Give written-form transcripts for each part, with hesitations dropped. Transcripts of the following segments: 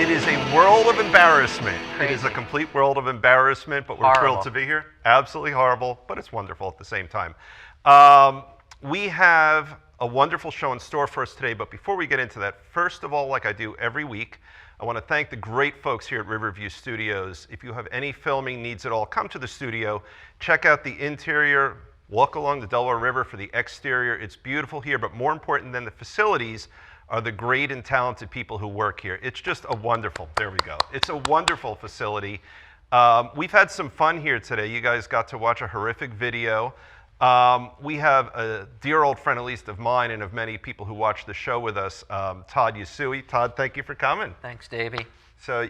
It is a world of embarrassment. Crazy. It is a complete world of embarrassment, but we're thrilled to be here. Absolutely horrible, but it's wonderful at the same time. We have a wonderful show in store for us today, but before we get into that, first of all, like I do every week, I want to thank the great folks here at Riverview Studios. If you have any filming needs at all, come to the studio, check out the interior, walk along the Delaware River for the exterior. It's beautiful here, but more important than the facilities are the great and talented people who work here. It's just a wonderful, there we go. It's a wonderful facility. We've had some fun here today. You guys got to watch a horrific video. We have a dear old friend, at least of mine and of many people who watch the show with us, Todd Yasui. Todd, thank you for coming. Thanks, Davey. So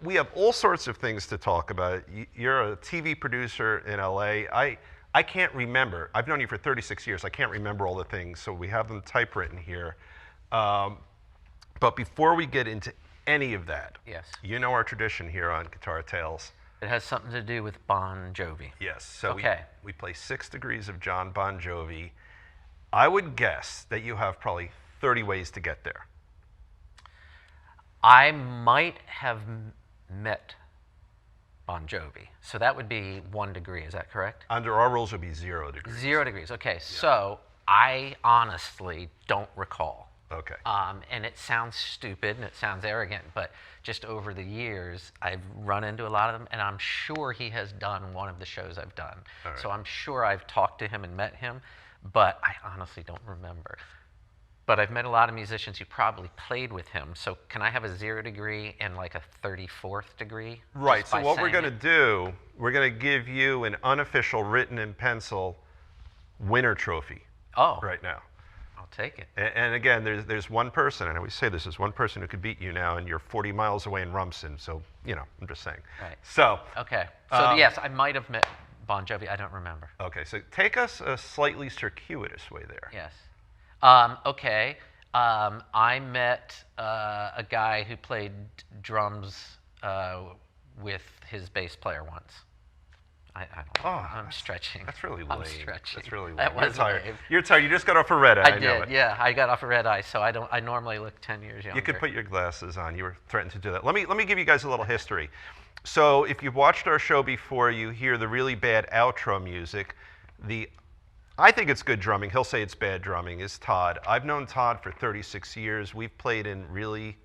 we have all sorts of things to talk about. You're a TV producer in LA. I can't remember. I've known you for 36 years. I can't remember all the things, so we have them typewritten here. But before we get into any of that, yes, you know our tradition here on Guitar Tales. It has something to do with Bon Jovi. Yes, so okay. we play 6 Degrees of John Bon Jovi. I would guess that you have probably 30 ways to get there. I might have met Bon Jovi, so that would be 1 degree, is that correct? Under our rules, it would be 0 degrees. 0 degrees, okay, yeah. So I honestly don't recall. Okay. And it sounds stupid and it sounds arrogant, but just over the years, I've run into a lot of them, and I'm sure he has done one of the shows I've done. Right. So I'm sure I've talked to him and met him, but I honestly don't remember. But I've met a lot of musicians who probably played with him. So can I have a 0 degree and like a 34th degree? Right, so what we're going to do, we're going to give you an unofficial, written in pencil, winner trophy right now. Take it. And again, there's one person, and I always say this, is one person who could beat you now, and you're 40 miles away in Rumson, so, you know, I'm just saying. Right. So. Okay. So, yes, I might have met Bon Jovi. I don't remember. Okay, so take us a slightly circuitous way there. Yes. Okay. I met a guy who played drums with his bass player once. I don't know. I'm stretching. That's really lame. I'm stretching. That's really lame. That was tired. lame. You're tired. You just got off a red eye. I did. Yeah, I got off a red eye, so I normally look 10 years younger. You could put your glasses on. You were threatened to do that. Let me give you guys a little history. So if you've watched our show before, you hear the really bad outro music. I think it's good drumming. He'll say it's bad drumming. Is Todd. I've known Todd for 36 years. We've played in really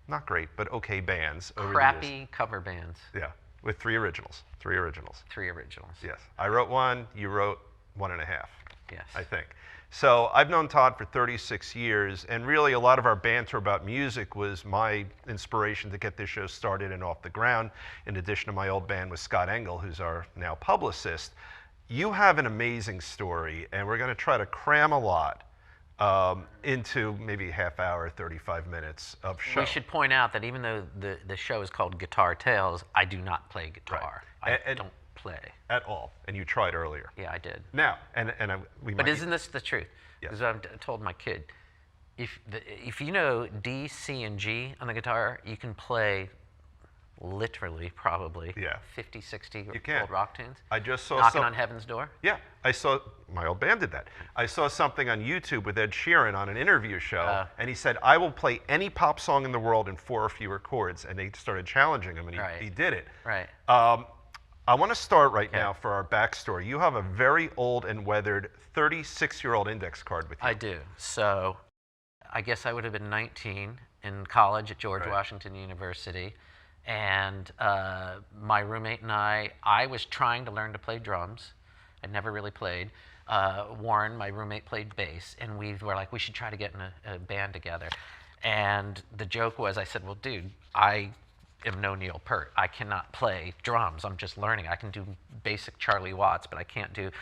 not great, but okay bands over the years. Crappy cover bands. Yeah. With 3 originals. 3 originals. 3 originals. Yes. I wrote 1, you wrote 1.5. Yes. I think. So I've known Todd for 36 years, and really a lot of our banter about music was my inspiration to get this show started and off the ground, in addition to my old band with Scott Engel, who's our now publicist. You have an amazing story, and we're going to try to cram a lot into maybe a half hour, 35 minutes of show. We should point out that even though the show is called Guitar Tales, I do not play guitar. Right. I don't play. At all. And you tried earlier. Yeah, I did. Now, But isn't this the truth? Yes. Because I've told my kid, if you know D, C, and G on the guitar, you can play literally, probably, 50, 60 old rock tunes. I just saw Knocking on Heaven's Door? Yeah, my old band did that. I saw something on YouTube with Ed Sheeran on an interview show, and he said, I will play any pop song in the world in 4 or fewer chords, and they started challenging him, and he did it. Right. I want to start right now for our backstory. You have a very old and weathered 36-year-old index card with you. I do. So I guess I would have been 19 in college at George Washington University. And my roommate and I was trying to learn to play drums. I'd never really played. Warren, my roommate, played bass, and we were like, we should try to get in a band together. And the joke was, I said, well, dude, I am no Neil Peart. I cannot play drums. I'm just learning. I can do basic Charlie Watts, but I can't do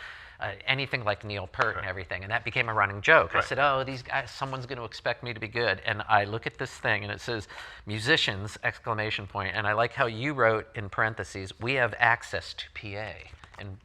anything like Neil Peart and everything. And that became a running joke. I said, oh, these guys, someone's going to expect me to be good. And I look at this thing, and it says, musicians, exclamation point. And I like how you wrote in parentheses, we have access to PA,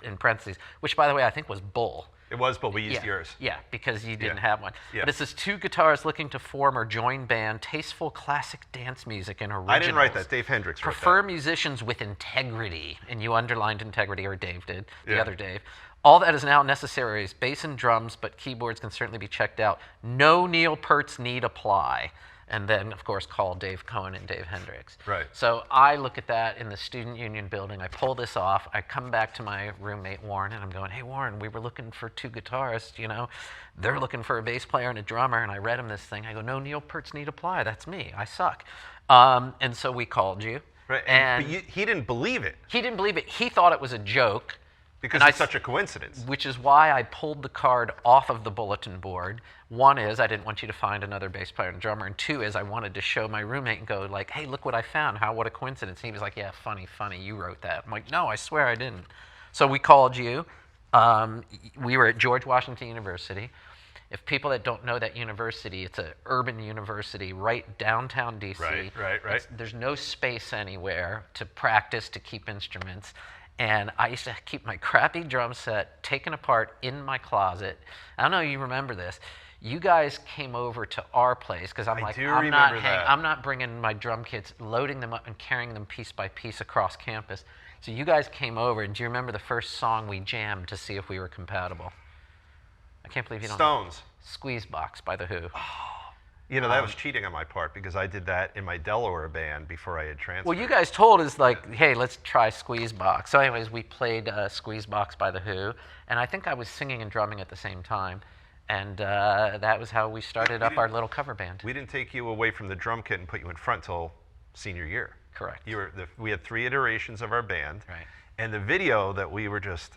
in parentheses, which, by the way, I think was bull. It was, but we used yours. Yeah, because you didn't have one. Yeah. But it says 2 guitars looking to form or join band, tasteful classic dance music and originals. I didn't write that. Dave Hendricks wrote that. Prefer musicians with integrity, and you underlined integrity, or Dave did, the other Dave. All that is now necessary is bass and drums, but keyboards can certainly be checked out. No Neil Peart's need apply. and then, of course, call Dave Cohen and Dave Hendricks. Right. So I look at that in the Student Union building. I pull this off. I come back to my roommate, Warren, and I'm going, hey, Warren, we were looking for 2 guitarists, you know. They're looking for a bass player and a drummer, and I read him this thing. I go, no, Neil Peart's need apply. That's me. I suck. And so we called you. Right. And but he didn't believe it. He didn't believe it. He thought it was a joke. Because it's such a coincidence. Which is why I pulled the card off of the bulletin board. One is I didn't want you to find another bass player and drummer, and 2 is I wanted to show my roommate and go like, hey, look what I found. What a coincidence. And he was like, yeah, funny, you wrote that. I'm like, no, I swear I didn't. So we called you. We were at George Washington University. If people that don't know that university, it's an urban university right downtown DC. Right. There's no space anywhere to practice, to keep instruments. And I used to keep my crappy drum set taken apart in my closet. I don't know if you remember this. You guys came over to our place because I'm not bringing my drum kits, loading them up and carrying them piece by piece across campus. So you guys came over, and do you remember the first song we jammed to see if we were compatible? I can't believe you don't. Stones. Squeezebox by The Who. You know, that was cheating on my part because I did that in my Delaware band before I had transferred. Well, you guys told us, like, hey, let's try Squeezebox. So anyways, we played Squeezebox by The Who, and I think I was singing and drumming at the same time, and that was how we started up our little cover band. We didn't take you away from the drum kit and put you in front till senior year. Correct. We had 3 iterations of our band, right. And the video that we were just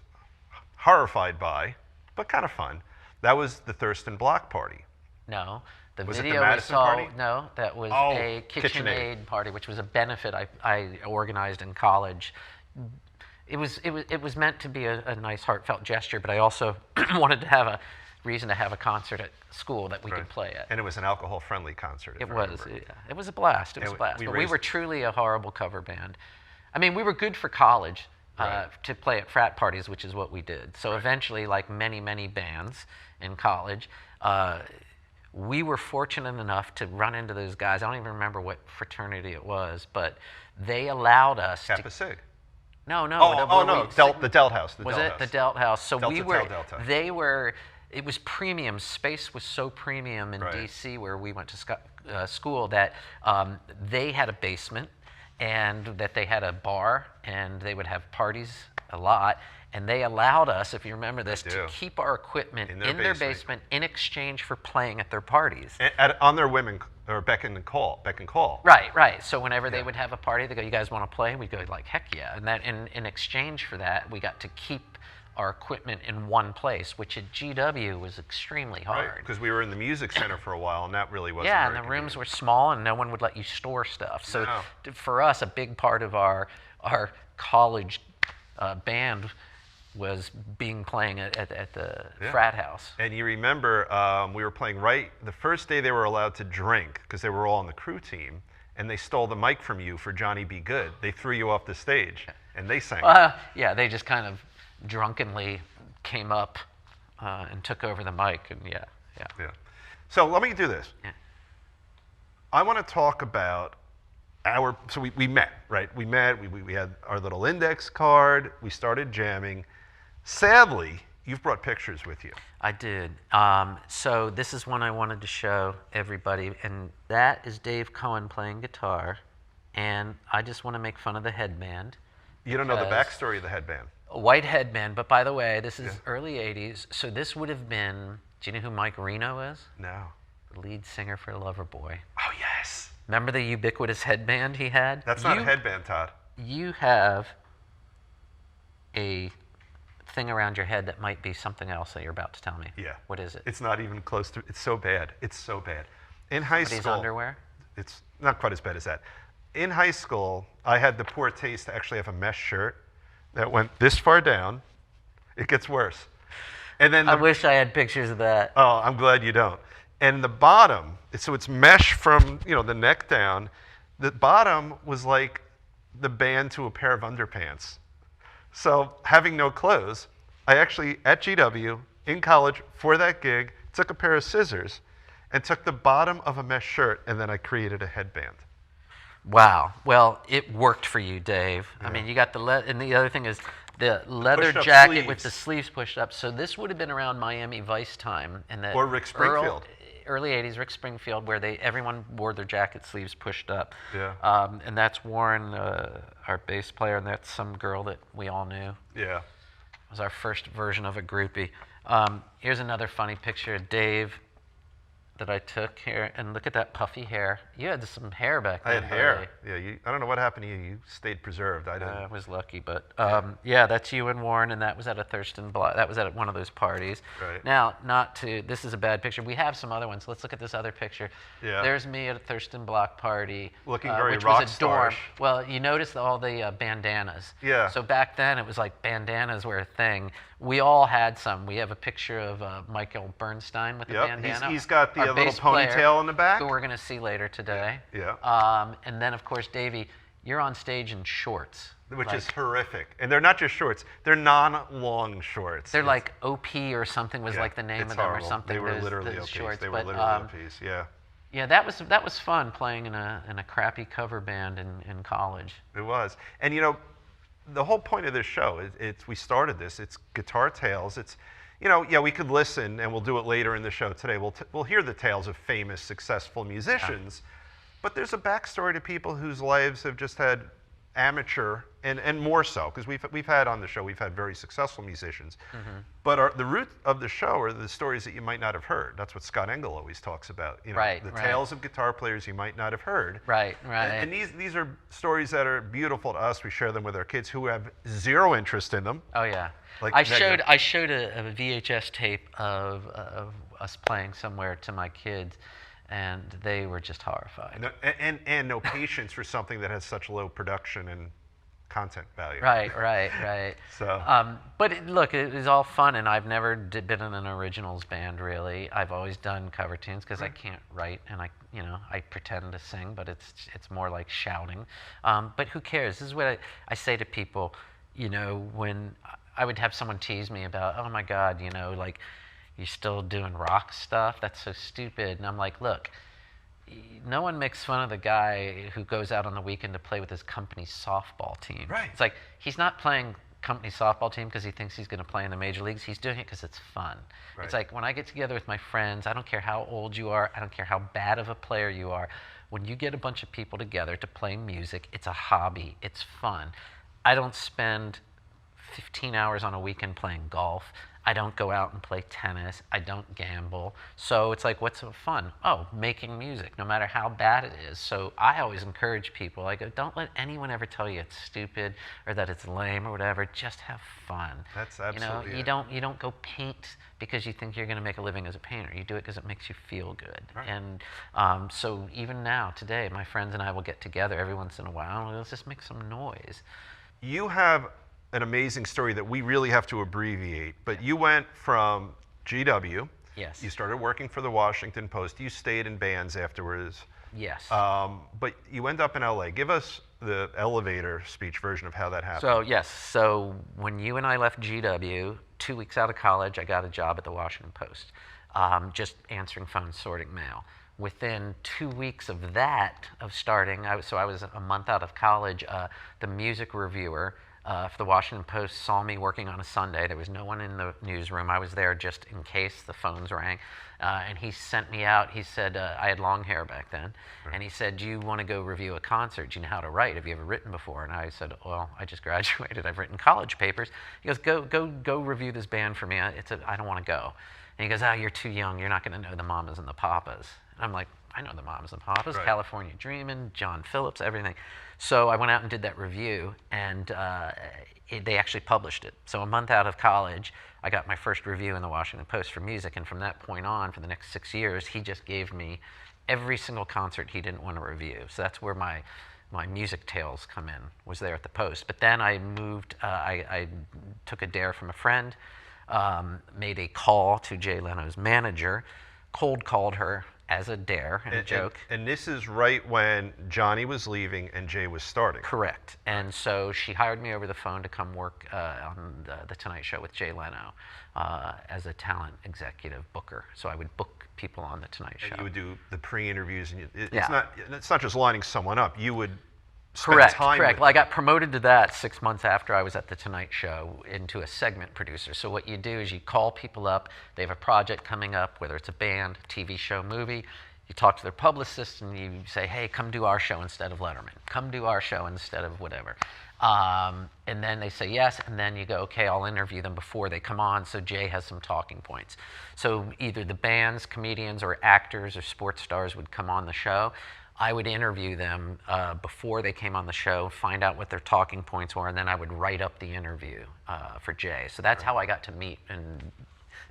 horrified by, but kind of fun, that was the Thurston Block Party. No. The was video it the Madison party? No, that was a KitchenAid party, which was a benefit I organized in college. It was meant to be a nice, heartfelt gesture, but I also wanted to have a reason to have a concert at school that we could play at. And it was an alcohol-friendly concert. It was a blast. It was a blast. But we were truly a horrible cover band. I mean, we were good for college to play at frat parties, which is what we did. So eventually, like many, many bands in college, we were fortunate enough to run into those guys. I don't even remember what fraternity it was, but they allowed us Kappa Sig. No. The Delt House. Was it the Delt House? So Delta. They were. It was premium. Space was so premium in Right. DC, where we went to school, that they had a basement, and that they had a bar, and they would have parties a lot. And they allowed us, if you remember this, to keep our equipment in their basement in exchange for playing at their parties. On their women, or beck and call. Right. So whenever they would have a party, they go, you guys want to play? We'd go, like, heck yeah. And that in exchange for that, we got to keep our equipment in one place, which at GW was extremely hard. Right, because we were in the music center for a while, and that really wasn't Yeah, very and the rooms convenient. were small, and no one would let you store stuff. So for us, a big part of our college band was playing at the frat house. And you remember we were playing the first day they were allowed to drink, because they were all on the crew team, and they stole the mic from you for Johnny B. Good. They threw you off the stage, and they sang. Yeah, they just kind of drunkenly came up and took over the mic, and yeah. So let me do this. Yeah. I want to talk about so we met, right? We met, we had our little index card, we started jamming. Sadly, you've brought pictures with you. I did. So this is one I wanted to show everybody, and that is Dave Cohen playing guitar, and I just want to make fun of the headband. You don't know the backstory of the headband. A white headband, but by the way, this is early 80s, so this would have been, do you know who Mike Reno is? No. The lead singer for Loverboy. Oh, yes. Remember the ubiquitous headband he had? That's not a headband, Todd. You have a thing around your head that might be something else that you're about to tell me. Yeah. What is it? It's not even close to, it's so bad. It's so bad. In high school. Somebody's underwear? It's not quite as bad as that. In high school, I had the poor taste to actually have a mesh shirt that went this far down. It gets worse. And then I wish I had pictures of that. Oh, I'm glad you don't. And the bottom, so it's mesh from the neck down. The bottom was like the band to a pair of underpants. So having no clothes, I actually, at GW, in college, for that gig, took a pair of scissors and took the bottom of a mesh shirt, and then I created a headband. Wow. Well, it worked for you, Dave. Yeah. I mean, you got and the other thing is the leather jacket with the sleeves pushed up. So this would have been around Miami Vice time. And or Rick Springfield. early 80s, Rick Springfield, where everyone wore their jacket sleeves pushed up. Yeah. And that's Warren, our bass player, and that's some girl that we all knew. Yeah. It was our first version of a groupie. Here's another funny picture of Dave that I took here, and look at that puffy hair. You had some hair back then. I had hair. Yeah, I don't know what happened to you. You stayed preserved. I didn't. I was lucky, but yeah, that's you and Warren, and that was at a Thurston Block. That was at one of those parties. Right. Now, this is a bad picture. We have some other ones. Let's look at this other picture. Yeah. There's me at a Thurston Block party. Looking very which was a dorm. rockstars. Well, you notice all the bandanas. Yeah. So back then, it was like bandanas were a thing. We all had some. We have a picture of Michael Bernstein with the bandana. He's got the Our little bass player, ponytail in the back. who we're going to see later today. Yeah. And then, of course, Davey, you're on stage in shorts. Which is horrific. And they're not just shorts. They're non-long shorts. They're like OP or something was like the name of them horrible. or something. They were those literally OPs. shorts. They were But, literally OPs, yeah. Yeah, that was fun playing in a crappy cover band in college. It was. And you know, the whole point of this show is we started this. It's Guitar Tales. It's, you know, yeah, we could listen, and we'll do it later in the show today. We'll hear the tales of famous, successful musicians, but there's a backstory to people whose lives have just had amateur and more so, because we've had on the show, we've had very successful musicians, but the root of the show are the stories that you might not have heard. That's what Scott Engel always talks about. You know, the tales of guitar players you might not have heard. Right. And these are stories that are beautiful to us. We share them with our kids who have zero interest in them. Oh yeah. Like I showed a VHS tape of us playing somewhere to my kids, and they were just horrified. No, and no patience for something that has such low production and content value. Right. So. But look, it is all fun, and I've never been in an originals band really. I've always done cover tunes because I can't write, and I pretend to sing, but it's more like shouting. But who cares? This is what I say to people. You know, when I would have someone tease me about, oh my God, you know, like, you're still doing rock stuff? That's so stupid. And I'm like, look, no one makes fun of the guy who goes out on the weekend to play with his company softball team. Right. It's like, he's not playing company softball team because he thinks he's going to play in the major leagues. He's doing it because it's fun. Right. It's like, when I get together with my friends, I don't care how old you are, I don't care how bad of a player you are, when you get a bunch of people together to play music, it's a hobby, it's fun. I don't spend 15 hours on a weekend playing golf. I don't go out and play tennis. I don't gamble. So it's like, what's so fun? Oh, making music, no matter how bad it is. So I always encourage people, I go, don't let anyone ever tell you it's stupid or that it's lame or whatever. Just have fun. That's absolutely you don't go paint because you think you're going to make a living as a painter. You do it because it makes you feel good. Right. And so even now, today, my friends and I will get together every once in a while and let's just make some noise. You have an amazing story that we really have to abbreviate, but you went from GW. Yes. You started working for the Washington Post. You stayed in bands afterwards. Yes. But you end up in LA. Give us the elevator speech version of how that happened. So, yes. So when you and I left GW, 2 weeks out of college, I got a job at the Washington Post, just answering phones, sorting mail. Within 2 weeks of that, of starting, I was a month out of college, the music reviewer for the Washington Post saw me working on a Sunday. There was no one in the newsroom. I was there just in case the phones rang. And he sent me out. He said, I had long hair back then. Right. And he said, do you want to go review a concert? Do you know how to write? Have you ever written before? And I said, well, I just graduated. I've written college papers. He goes, go review this band for me. I don't want to go. And he goes, oh, you're too young. You're not going to know the Mamas and the Papas. And I'm like, I know the Mamas and Papas, right. California Dreamin', John Phillips, everything. So I went out and did that review, and they actually published it. So a month out of college, I got my first review in the Washington Post for music, and from that point on, for the next 6 years, he just gave me every single concert he didn't want to review. So that's where my music tales come in, was there at the Post. But then I moved, I took a dare from a friend, made a call to Jay Leno's manager, cold called her as a dare and a joke. And this is right when Johnny was leaving and Jay was starting. Correct. And so she hired me over the phone to come work on the Tonight Show with Jay Leno as a talent executive booker. So I would book people on the Tonight Show. And you would do the pre-interviews, and it's not just lining someone up. You would Correct, time correct. with Well, I them. got promoted to that 6 months after I was at The Tonight Show into a segment producer. So what you do is you call people up. They have a project coming up, whether it's a band, TV show, movie. You talk to their publicist and you say, hey, come do our show instead of Letterman. Come do our show instead of whatever. And then they say yes, and then you go, okay, I'll interview them before they come on, so Jay has some talking points. So either the bands, comedians, or actors or sports stars would come on the show. I would interview them before they came on the show, find out what their talking points were, and then I would write up the interview for Jay. So that's how I got to meet and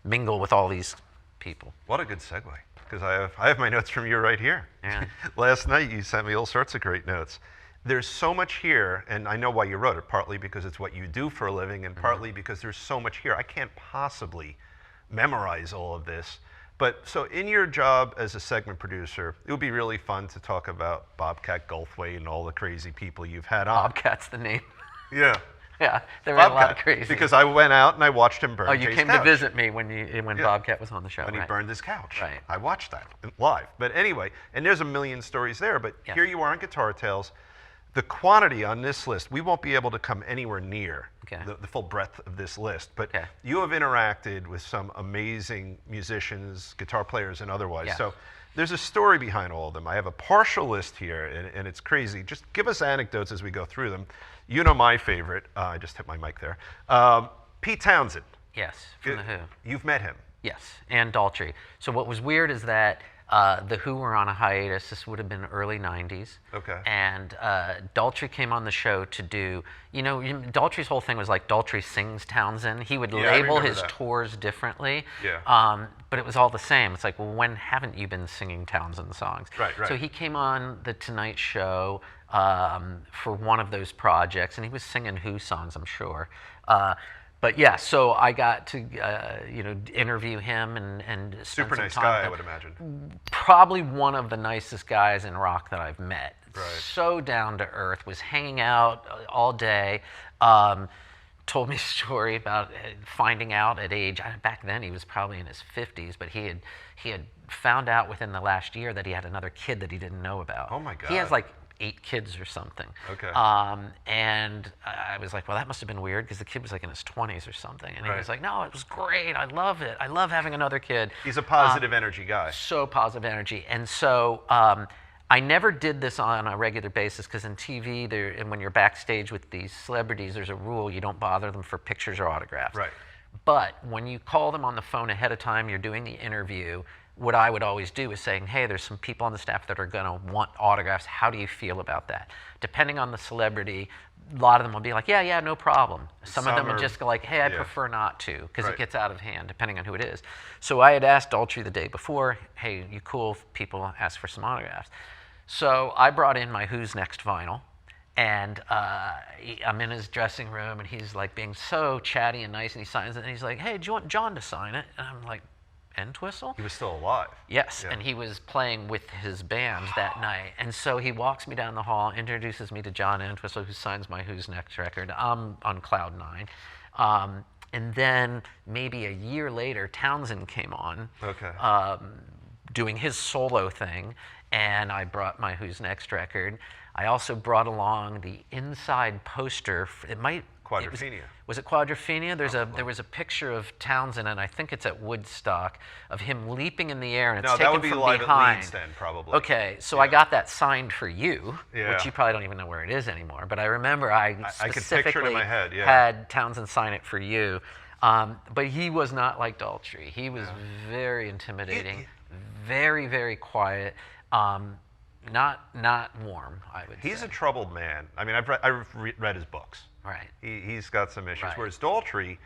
mingle with all these people. What a good segue, because I have my notes from you right here. Yeah. Last night you sent me all sorts of great notes. There's so much here, and I know why you wrote it, partly because it's what you do for a living, and partly because there's so much here. I can't possibly memorize all of this. But so in your job as a segment producer, it would be really fun to talk about Bobcat Goldthwait and all the crazy people you've had on. Bobcat's the name. Yeah. Yeah, there were a lot of crazy. Because I went out and I watched him burn Oh, you Jay's came couch. to visit me when Bobcat was on the show. When he burned his couch. Right. I watched that live. But anyway, and there's a million stories there, but Yes. here you are on Guitar Tales. The quantity on this list, we won't be able to come anywhere near the full breadth of this list, but you have interacted with some amazing musicians, guitar players, and otherwise. Yes. So there's a story behind all of them. I have a partial list here, and it's crazy. Just give us anecdotes as we go through them. You know my favorite. I just hit my mic there. Pete Townsend. Yes, from The Who. You've met him. Yes, and Daltrey. So what was weird is that The Who were on a hiatus. This would have been early 90s. Okay. And Daltrey came on the show to do, Daltrey's whole thing was like Daltrey sings Townsend. He would label his tours differently. Yeah. But it was all the same. It's like, well, when haven't you been singing Townsend songs? Right. So he came on The Tonight Show for one of those projects, and he was singing Who songs, I'm sure. But yeah, so I got to interview him and spend Super some nice time guy, with I him. would imagine. Probably one of the nicest guys in rock that I've met. Right. So down to earth, was hanging out all day. Told me a story about finding out at age, back then he was probably in his 50s, but he had found out within the last year that he had another kid that he didn't know about. Oh my God. He has like 8 kids or something. Okay. And I was like, well, that must have been weird because the kid was like in his 20s or something. And he Right. was like, no, it was great. I love it. I love having another kid. He's a positive energy guy. So positive energy. And so I never did this on a regular basis because in TV, and when you're backstage with these celebrities, there's a rule you don't bother them for pictures or autographs. Right. But when you call them on the phone ahead of time, you're doing the interview, what I would always do is saying, hey, there's some people on the staff that are going to want autographs. How do you feel about that? Depending on the celebrity, a lot of them will be like, yeah, no problem. Some of them would just go like, hey, I prefer not to, because Right. it gets out of hand, depending on who it is. So I had asked Daltrey the day before, hey, you cool if people ask for some autographs? So I brought in my Who's Next vinyl, and I'm in his dressing room, and he's like being so chatty and nice, and he signs it, and he's like, hey, do you want John to sign it? And I'm like, Entwistle? He was still alive. Yes, Yeah. and he was playing with his band that night. And so he walks me down the hall, introduces me to John Entwistle, who signs my Who's Next record. I'm on cloud 9. And then maybe a year later, Townsend came on, Okay. doing his solo thing, and I brought my Who's Next record. I also brought along the inside poster. Quadrophenia. Was it Quadrophenia? There was a picture of Townsend, and I think it's at Woodstock, of him leaping in the air, and it's No, taken that would be from live behind. at Leeds then, probably. Okay, so I got that signed for you, Yeah. which you probably don't even know where it is anymore. But I remember I could specifically picture it in my head, yeah. had Townsend sign it for you. But he was not like Daltrey. He was very intimidating, very, very quiet. Not warm, I would say. He's a troubled man. I mean, I've read his books. Right. He's got some issues. Right. Whereas Daltrey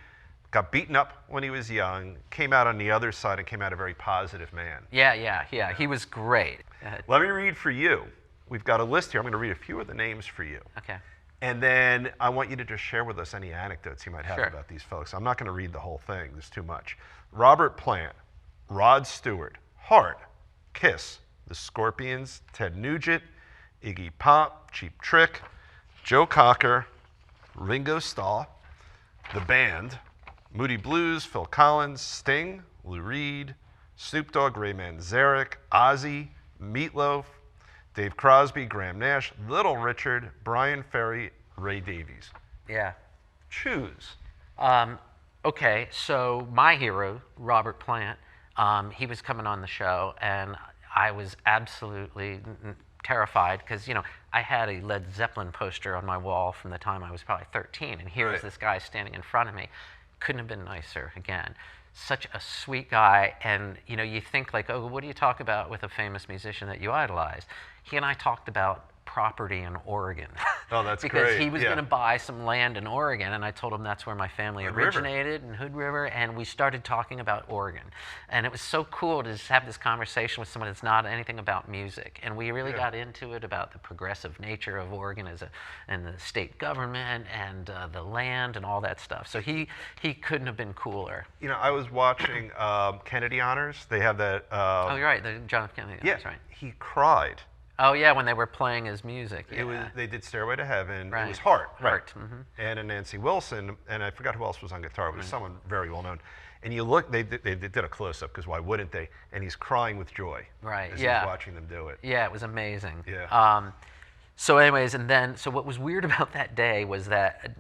got beaten up when he was young, came out on the other side, and came out a very positive man. Yeah. He was great. Let me read for you. We've got a list here. I'm going to read a few of the names for you. Okay. And then I want you to just share with us any anecdotes you might have Sure. about these folks. I'm not going to read the whole thing. There's too much. Robert Plant, Rod Stewart, Heart, Kiss, The Scorpions, Ted Nugent, Iggy Pop, Cheap Trick, Joe Cocker, Ringo Starr, The Band, Moody Blues, Phil Collins, Sting, Lou Reed, Snoop Dogg, Ray Manzarek, Ozzy, Meatloaf, Dave Crosby, Graham Nash, Little Richard, Brian Ferry, Ray Davies. Yeah. Choose. Okay, so my hero, Robert Plant, he was coming on the show, and I was absolutely terrified because, I had a Led Zeppelin poster on my wall from the time I was probably 13, and here was this guy standing in front of me. Couldn't have been nicer, again. Such a sweet guy, and, you think like, oh, what do you talk about with a famous musician that you idolize? He and I talked about property in Oregon. Oh, that's because great. he was going to buy some land in Oregon, and I told him that's where my family originated, in Hood River, and we started talking about Oregon. And it was so cool to just have this conversation with someone that's not anything about music. And we really got into it about the progressive nature of Oregon and the state government and the land and all that stuff. So he couldn't have been cooler. I was watching Kennedy Honors. They have that. Oh, you're right, the John F. Kennedy Honors, right? He cried. Oh yeah, when they were playing his music. Yeah. They did "Stairway to Heaven." Right. It was Heart. Heart. Right. Mm-hmm. And a Nancy Wilson, and I forgot who else was on guitar. It was someone very well known. And you look, they did a close up because why wouldn't they? And he's crying with joy. Right. As yeah. he's watching them do it. Yeah, it was amazing. Yeah. So, anyways, so what was weird about that day was that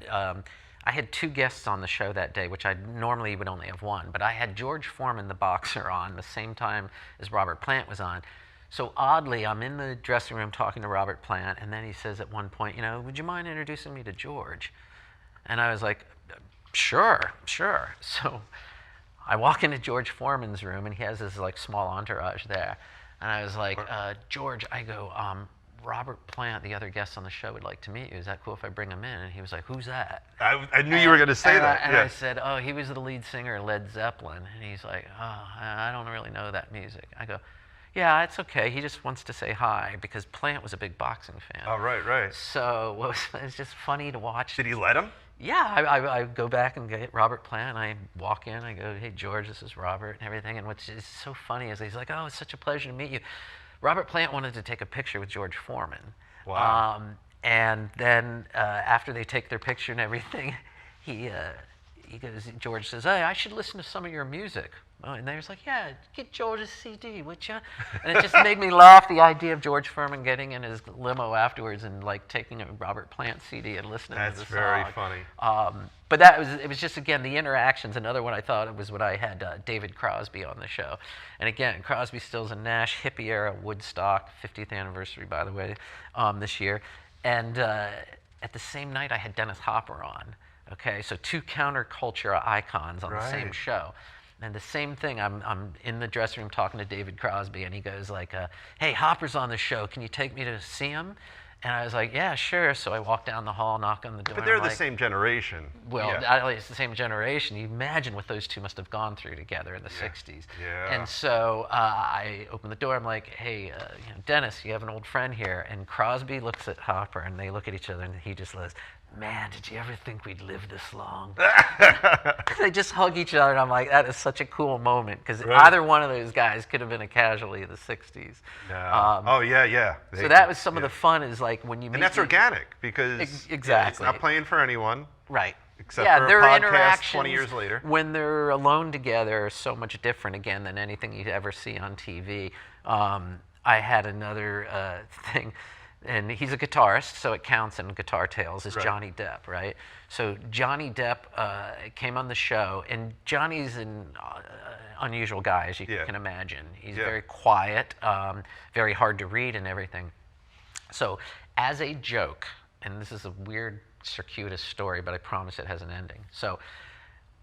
I had 2 guests on the show that day, which I normally would only have 1. But I had George Foreman, the boxer, on the same time as Robert Plant was on. So oddly, I'm in the dressing room talking to Robert Plant, and then he says at one point, would you mind introducing me to George? And I was like, sure. So I walk into George Foreman's room, and he has this small entourage there. And I was like, George, I go, Robert Plant, the other guest on the show, would like to meet you. Is that cool if I bring him in? And he was like, who's that? I knew you were going to say that. And I said, oh, he was the lead singer of Led Zeppelin. And he's like, oh, I don't really know that music. I go, yeah, it's okay. He just wants to say hi because Plant was a big boxing fan. Oh, right. So it was just funny to watch. Did he let him? Yeah, I go back and get Robert Plant. I walk in. I go, hey, George, this is Robert and everything. And what's is so funny is he's like, oh, it's such a pleasure to meet you. Robert Plant wanted to take a picture with George Foreman. Wow. And then after they take their picture and everything, George says, hey, I should listen to some of your music. Oh, and they was like, yeah, get George's CD, would you? And it just made me laugh, the idea of George Foreman getting in his limo afterwards and taking a Robert Plant CD and listening to the song. That's very funny. But it was just, again, the interactions. Another one I thought was when I had David Crosby on the show. And again, Crosby, Stills and Nash, hippie era, Woodstock, 50th anniversary, by the way, this year. And at the same night, I had Dennis Hopper on. Okay, so 2 counterculture icons on the same show. And the same thing, I'm in the dressing room talking to David Crosby, and he goes like, hey, Hopper's on the show. Can you take me to see him? And I was like, yeah, sure. So I walk down the hall, knock on the door. But they're the same generation. Well, not only it's the same generation. You imagine what those 2 must have gone through together in the 60s. Yeah. And so I open the door. I'm like, hey, Dennis, you have an old friend here. And Crosby looks at Hopper, and they look at each other, and he just says, man, did you ever think we'd live this long? They just hug each other, and I'm like, that is such a cool moment, because either one of those guys could have been a casualty of the 60s. No. Yeah. So that was some of the fun, is like when you meet... And that's organic, because it's not playing for anyone. Right. Except for their a podcast interactions 20 years later. When they're alone together are so much different, again, than anything you'd ever see on TV. I had another thing... And he's a guitarist, so it counts in Guitar Tales, is Johnny Depp, right? So Johnny Depp came on the show, and Johnny's an unusual guy, as you can imagine. He's very quiet, very hard to read and everything. So as a joke, and this is a weird, circuitous story, but I promise it has an ending. So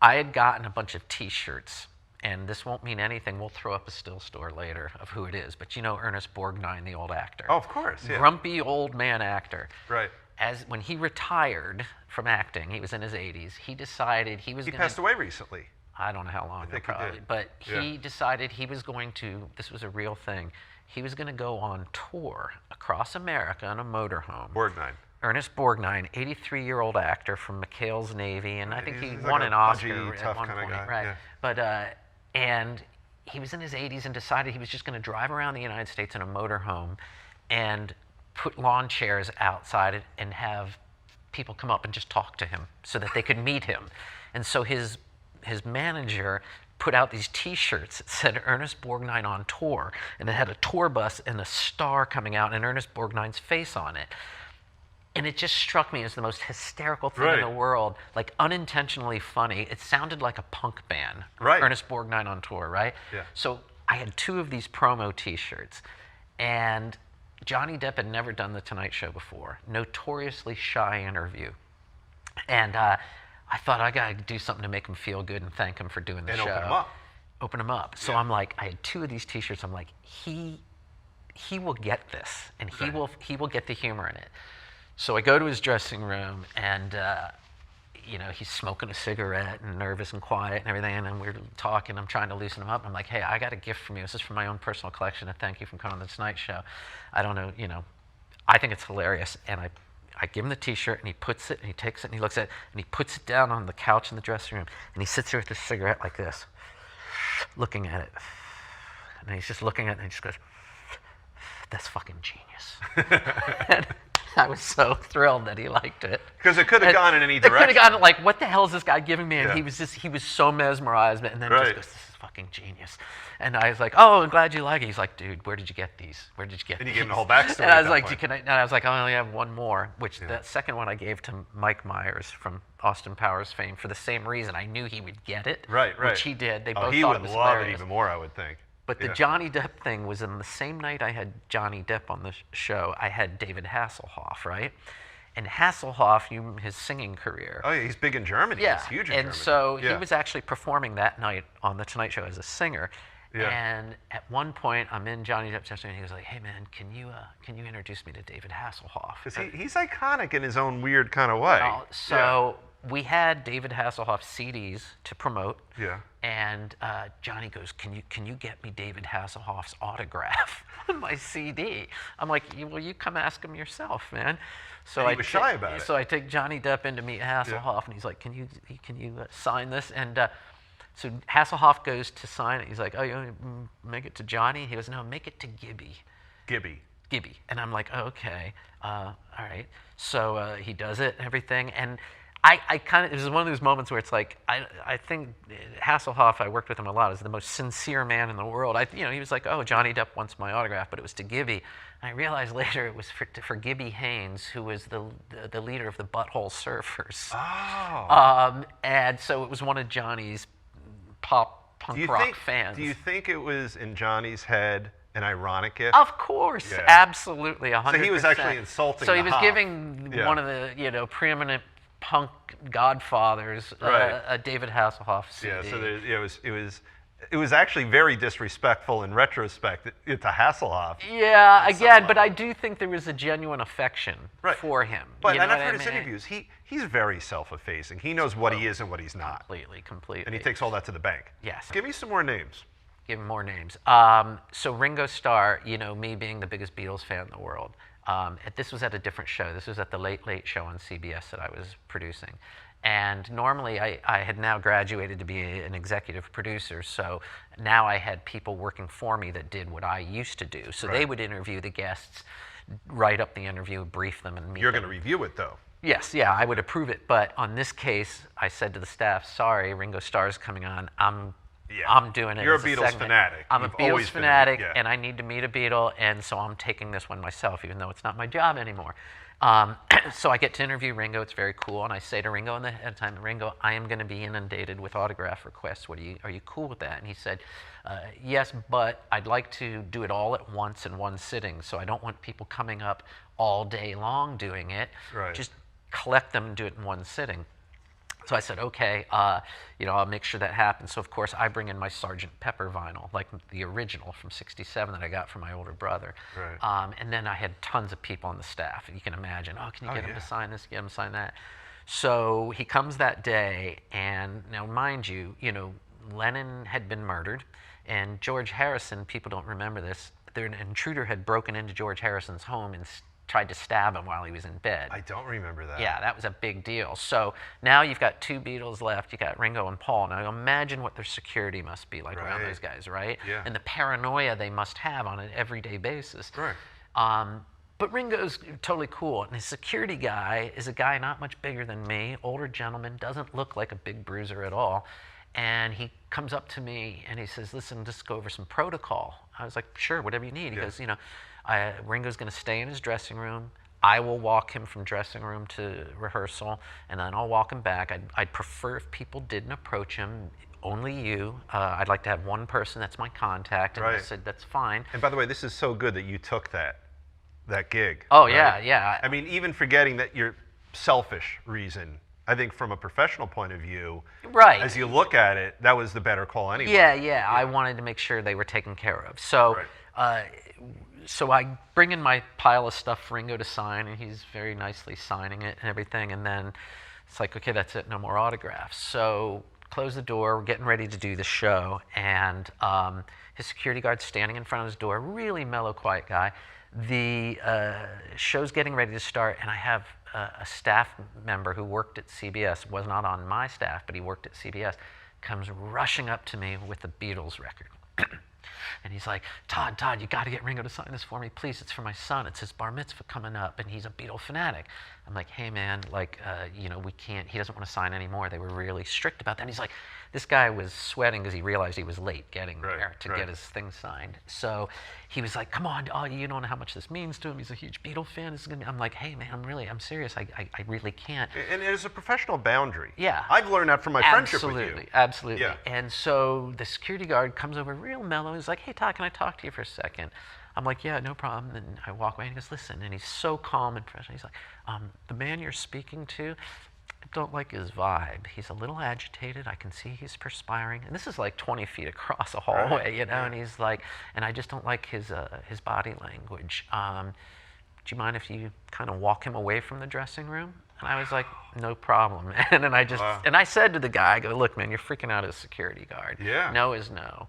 I had gotten a bunch of T-shirts, and this won't mean anything. We'll throw up a still store later of who it is. But you know Ernest Borgnine, the old actor. Oh, of course, yeah. Grumpy old man actor. Right. When he retired from acting, he was in his 80s, he decided he was going to... He passed away recently. I don't know how long ago, probably. But he decided he was going to... This was a real thing. He was going to go on tour across America in a motorhome. Borgnine. Ernest Borgnine, 83-year-old actor from McHale's Navy, and I think he He's won like an a Oscar pudgy, at one point. guy. Right. Yeah. But... And he was in his 80s and decided he was just going to drive around the United States in a motorhome and put lawn chairs outside it and have people come up and just talk to him so that they could meet him. And so his manager put out these T-shirts that said Ernest Borgnine on tour, and it had a tour bus and a star coming out and Ernest Borgnine's face on it. And it just struck me as the most hysterical thing in the world, like unintentionally funny. It sounded like a punk band, Ernest Borgnine on tour, right? Yeah. So I had 2 of these promo T-shirts, and Johnny Depp had never done The Tonight Show before, notoriously shy interview. And I thought, I got to do something to make him feel good and thank him for doing the show. And open him up. Open him up. So I'm like, I had 2 of these T-shirts. I'm like, he will get this, and he will get the humor in it. So I go to his dressing room, and he's smoking a cigarette and nervous and quiet and everything, and we're talking. I'm trying to loosen him up. I'm like, hey, I got a gift from you. This is from my own personal collection, and thank you for coming on the Tonight Show. I don't know, I think it's hilarious. And I give him the T-shirt, and he puts it, and he takes it, and he looks at it, and he puts it down on the couch in the dressing room, and he sits there with his cigarette like this, looking at it. And he's just looking at it, and he just goes, that's fucking genius. And I was so thrilled that he liked it. Because it could have gone in any direction. It could have gone like, what the hell is this guy giving me? And he was so mesmerized, and then just goes, this is fucking genius. And I was like, oh, I'm glad you like it. He's like, dude, where did you get these? Where did you get these? And you gave him the whole backstory. And I was like, and I was like, I only have one more, which that second one I gave to Mike Myers from Austin Powers fame for the same reason. I knew he would get it. Right. Which he did. They both thought he it would was love hilarious. it even more, I would think. But the Johnny Depp thing was on the same night I had Johnny Depp on the show, I had David Hasselhoff, right? And Hasselhoff, his singing career. Oh, yeah, he's big in Germany. Yeah, He's huge in and Germany. so he was actually performing that night on The Tonight Show as a singer. Yeah. And at one point, I'm in Johnny Depp's dressing room, and he was like, hey, man, can you introduce me to David Hasselhoff? Because he's iconic in his own weird kind of way. So we had David Hasselhoff CDs to promote. Yeah. And Johnny goes, can you get me David Hasselhoff's autograph on my CD? I'm like, well, you come ask him yourself, man. So he was shy about it. So I take Johnny Depp in to meet Hasselhoff, and he's like, can you sign this? And so Hasselhoff goes to sign it. He's like, oh, you want to make it to Johnny? He goes, no, make it to Gibby. Gibby. And I'm like, oh, okay, all right. So he does it and everything. And I kind of, it was one of those moments where it's like, I think Hasselhoff, I worked with him a lot, is the most sincere man in the world. He was like, oh, Johnny Depp wants my autograph, but it was to Gibby. And I realized later it was for Gibby Haynes, who was the leader of the Butthole Surfers. Oh. And so it was one of Johnny's punk rock fans. Do you think it was in Johnny's head an ironic gift? Of course, absolutely, 100%. So he was actually insulting So he was Hoff. giving one of the preeminent punk godfathers a David Hasselhoff CD. Yeah, so it was actually very disrespectful in retrospect to Hasselhoff. Yeah, again, but I do think there was a genuine affection for him. But and I've heard his interviews. He's very self-effacing. He knows what he is and what he's not. Completely. And he takes all that to the bank. Yes. Give me some more names. Give him more names. So Ringo Starr, me being the biggest Beatles fan in the world, this was at a different show. This was at the Late Late Show on CBS that I was producing. And normally I had now graduated to be an executive producer, so now I had people working for me that did what I used to do. So they would interview the guests, write up the interview, brief them, and meet them. You're going to review it, though. Yes, I would approve it. But on this case, I said to the staff, sorry, Ringo Starr's coming on. I'm doing it. You're as a Beatles fanatic. I'm a Beatles fanatic, and I need to meet a Beatle, and so I'm taking this one myself, even though it's not my job anymore. So I get to interview Ringo. It's very cool, and I say to Ringo at the time, Ringo, I am going to be inundated with autograph requests. Are you cool with that? And he said, yes, but I'd like to do it all at once in one sitting. So I don't want people coming up all day long doing it. Right. Just collect them and do it in one sitting. So I said, okay, I'll make sure that happens. So of course I bring in my Sgt. Pepper vinyl, like the original from '67 that I got from my older brother. Right. And then I had tons of people on the staff. You can imagine, can you get him to sign this, get him to sign that? So he comes that day, and now mind you, Lennon had been murdered, and George Harrison, people don't remember this, an intruder had broken into George Harrison's home and tried to stab him while he was in bed. I don't remember that. Yeah, that was a big deal. So now you've got 2 Beatles left. You got Ringo and Paul. Now imagine what their security must be like around those guys, right? Yeah. And the paranoia they must have on an everyday basis. Right. But Ringo's totally cool. And his security guy is a guy not much bigger than me, older gentleman, doesn't look like a big bruiser at all. And he comes up to me and he says, listen, just go over some protocol. I was like, sure, whatever you need. He goes, Ringo's going to stay in his dressing room. I will walk him from dressing room to rehearsal, and then I'll walk him back. I'd prefer if people didn't approach him, only you. I'd like to have one person that's my contact. And I said, that's fine. And by the way, this is so good that you took that gig. Oh, right? Yeah. I mean, even forgetting that your selfish reason, I think from a professional point of view, right, as you look at it, that was the better call anyway. Yeah. I wanted to make sure they were taken care of. So, so I bring in my pile of stuff for Ringo to sign, and he's very nicely signing it and everything. And then it's like, okay, that's it, no more autographs. So close the door, we're getting ready to do the show, and his security guard's standing in front of his door, really mellow, quiet guy. The show's getting ready to start, and I have a staff member who worked at CBS, was not on my staff, but he worked at CBS, comes rushing up to me with the Beatles record. And he's like, Todd, you got to get Ringo to sign this for me, please. It's for my son. It's his bar mitzvah coming up, and he's a Beatle fanatic. I'm like, hey, man, we can't. He doesn't want to sign anymore. They were really strict about that. And he's like, this guy was sweating because he realized he was late getting there to get his thing signed. So he was like, come on, you don't know how much this means to him. He's a huge Beatle fan. This is gonna be. I'm like, hey, man, I'm serious. I really can't. And it is a professional boundary. Yeah. I've learned that from my friendship with you. Absolutely. Yeah. And so the security guard comes over real mellow. He's like, hey, Todd, can I talk to you for a second? I'm like, yeah, no problem. And I walk away and he goes, listen. And he's so calm and professional. He's like, the man you're speaking to, I don't like his vibe. He's a little agitated. I can see he's perspiring. And this is like 20 feet across a hallway, And he's like, and I just don't like his body language. Do you mind if you kind of walk him away from the dressing room? And I was like, no problem. And then and I said to the guy, I go, look, man, you're freaking out as a security guard. Yeah. No is no.